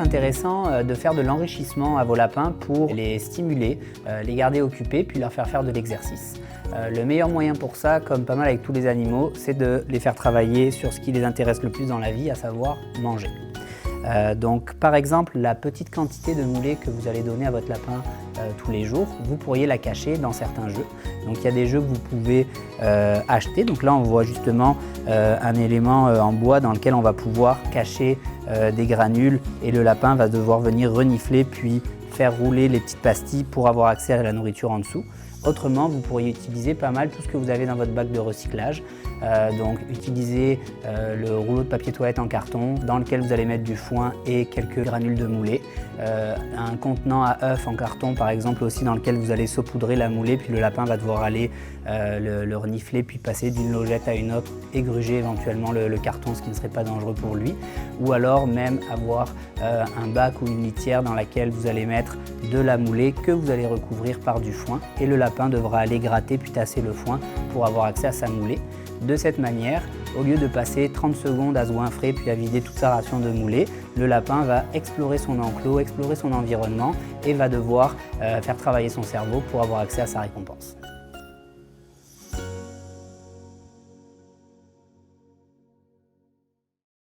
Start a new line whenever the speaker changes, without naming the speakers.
intéressant de faire de l'enrichissement à vos lapins pour les stimuler, les garder occupés, puis leur faire de l'exercice. Le meilleur moyen pour ça, comme pas mal avec tous les animaux, c'est de les faire travailler sur ce qui les intéresse le plus dans la vie, à savoir manger. Donc par exemple, la petite quantité de moulée que vous allez donner à votre lapin tous les jours, vous pourriez la cacher dans certains jeux. Donc il y a des jeux que vous pouvez acheter. Donc là on voit justement un élément en bois dans lequel on va pouvoir cacher des granules et le lapin va devoir venir renifler puis faire rouler les petites pastilles pour avoir accès à la nourriture en dessous. Autrement, vous pourriez utiliser pas mal tout ce que vous avez dans votre bac de recyclage. Donc utiliser le rouleau de papier toilette en carton dans lequel vous allez mettre du foin et quelques granules de moulée. Un contenant à œufs en carton par exemple aussi dans lequel vous allez saupoudrer la moulée puis le lapin va devoir aller le renifler puis passer d'une logette à une autre, égruger éventuellement le carton, ce qui ne serait pas dangereux pour lui. Ou alors même avoir un bac ou une litière dans laquelle vous allez mettre de la moulée que vous allez recouvrir par du foin et le lapin devra aller gratter puis tasser le foin pour avoir accès à sa moulée. De cette manière, au lieu de passer 30 secondes à se goinfrer puis à vider toute sa ration de moulée, le lapin va explorer son enclos, explorer son environnement et va devoir faire travailler son cerveau pour avoir accès à sa récompense.